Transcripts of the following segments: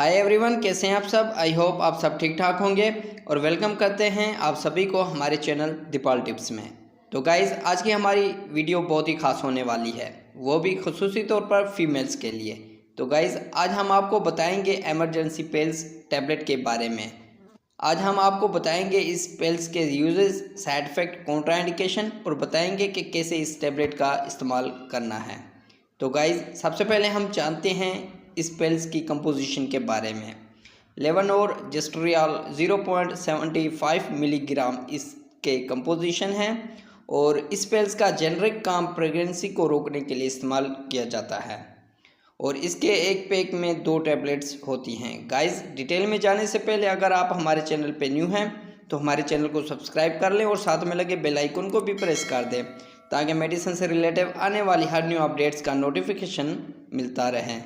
Hi everyone, कैसे हैं आप सब। आई होप आप सब ठीक ठाक होंगे और वेलकम करते हैं आप सभी को हमारे चैनल दीपाल टिप्स में। तो गाइज़, आज की हमारी वीडियो बहुत ही खास होने वाली है, वो भी खुसूसी तौर पर फीमेल्स के लिए। तो गाइज़, आज हम आपको बताएंगे एमरजेंसी पिल्स टैबलेट के बारे में। आज हम आपको बताएंगे इस पिल्स के यूजेस, साइड इफ़ेक्ट, कॉन्ट्राइंडिकेशन और बताएंगे कि कैसे इस टैबलेट का इस्तेमाल करना है। तो गाइज़, सबसे पहले हम जानते हैं इस पिल्स की कंपोजिशन के बारे में। लेवनोर जेस्ट्रियल 0.75 मिलीग्राम इसके कंपोजिशन है और इस पिल्स का जेनरिक काम प्रेगनेंसी को रोकने के लिए इस्तेमाल किया जाता है और इसके एक पैक में 2 टैबलेट्स होती हैं। गाइस, डिटेल में जाने से पहले अगर आप हमारे चैनल पे न्यू हैं तो हमारे चैनल को सब्सक्राइब कर लें और साथ में लगे बेल आइकन को भी प्रेस कर दें ताकि मेडिसिन से रिलेटेड आने वाली हर न्यू अपडेट्स का नोटिफिकेशन मिलता रहे।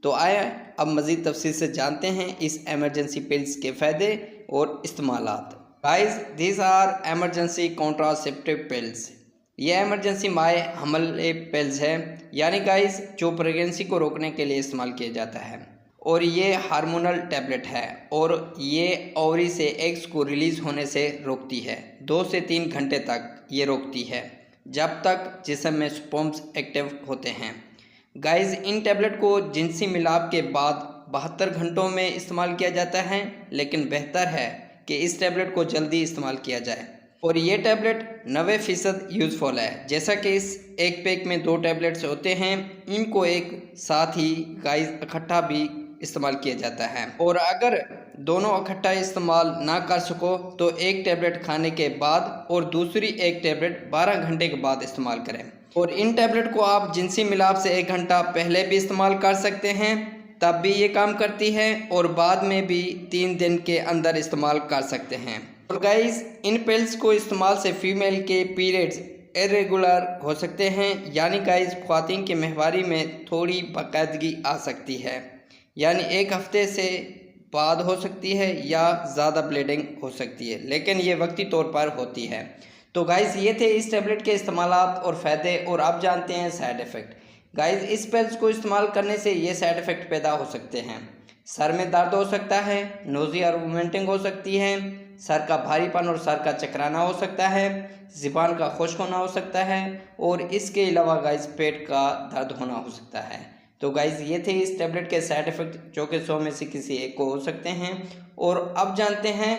तो आए अब मज़ीद तफसील से जानते हैं इस एमरजेंसी पिल्स के फ़ायदे और इस्तेमालात। Guys, these are emergency contraceptive pills. ये एमरजेंसी माए हमले पिल्स है, यानी गाइस जो प्रेगनेंसी को रोकने के लिए इस्तेमाल किया जाता है और ये हार्मोनल टैबलेट है और ये ओवरी से एग्स को रिलीज़ होने से रोकती है। 2 से 3 घंटे तक ये रोकती है जब तक जिस्म में स्पर्म्स एक्टिव होते हैं। गाइस, इन टैबलेट को जिनसी मिलाप के बाद 72 घंटों में इस्तेमाल किया जाता है, लेकिन बेहतर है कि इस टैबलेट को जल्दी इस्तेमाल किया जाए और ये टैबलेट 90% यूज़फुल है। जैसा कि इस एक पैक में 2 टैबलेट्स होते हैं, इनको एक साथ ही गाइस इकट्ठा भी इस्तेमाल किया जाता है और अगर दोनों इकट्ठा इस्तेमाल ना कर सको तो एक टैबलेट खाने के बाद और दूसरी एक टैबलेट 12 घंटे के बाद इस्तेमाल करें। और इन टैबलेट को आप जिनसी मिलाप से 1 घंटा पहले भी इस्तेमाल कर सकते हैं, तब भी ये काम करती है और बाद में भी 3 दिन के अंदर इस्तेमाल कर सकते हैं। और गाइस, इन पिल्स को इस्तेमाल से फीमेल के पीरियड्स इरेगुलर हो सकते हैं, यानी गाइस ख्वातीन की माहवारी में थोड़ी बाकायदगी आ सकती है, यानी 1 हफ्ते से बाद हो सकती है या ज़्यादा ब्लीडिंग हो सकती है, लेकिन ये वक्ती तौर पर होती है। तो गाइस, ये थे इस टैबलेट के इस्तेमालात और फ़ायदे। और अब जानते हैं साइड इफ़ेक्ट। गाइस, इस पिल्स को इस्तेमाल करने से ये साइड इफ़ेक्ट पैदा हो सकते हैं। सर में दर्द हो सकता है, नोज़िया और वोमिटिंग हो सकती है, सर का भारीपन और सर का चकराना हो सकता है, ज़ुबान का खुश्क होना हो सकता है और इसके अलावा गाइस पेट का दर्द होना हो सकता है। तो गाइस, ये थे इस टैबलेट के साइड इफ़ेक्ट जो कि 100 में से किसी एक को हो सकते हैं। और अब जानते हैं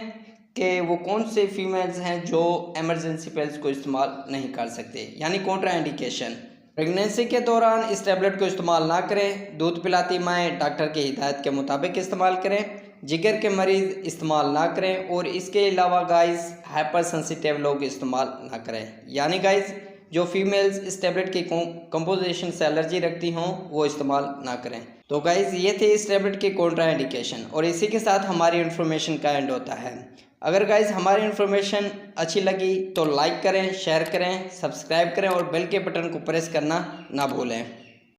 कि वो कौन से फीमेल्स हैं जो एमरजेंसी पिल्स को इस्तेमाल नहीं कर सकते, यानी कॉन्ट्राइंडिकेशन। प्रेगनेंसी के दौरान इस टैबलेट को इस्तेमाल ना करें। दूध पिलाती माएँ डॉक्टर की हिदायत के मुताबिक इस्तेमाल करें। जिगर के मरीज़ इस्तेमाल ना करें और इसके अलावा गाइस हाइपर सेंसिटिव लोग इस्तेमाल ना करें, यानी गाइस जो फीमेल्स इस टैबलेट की कंपोजिशन से एलर्जी रखती हों वो इस्तेमाल ना करें। तो गाइस, ये थे इस टैबलेट के कॉन्ट्राइंडिकेशन और इसी के साथ हमारी इन्फॉर्मेशन का एंड होता है। अगर गाइस हमारी इन्फॉर्मेशन अच्छी लगी तो लाइक करें, शेयर करें, सब्सक्राइब करें और बेल के बटन को प्रेस करना ना भूलें।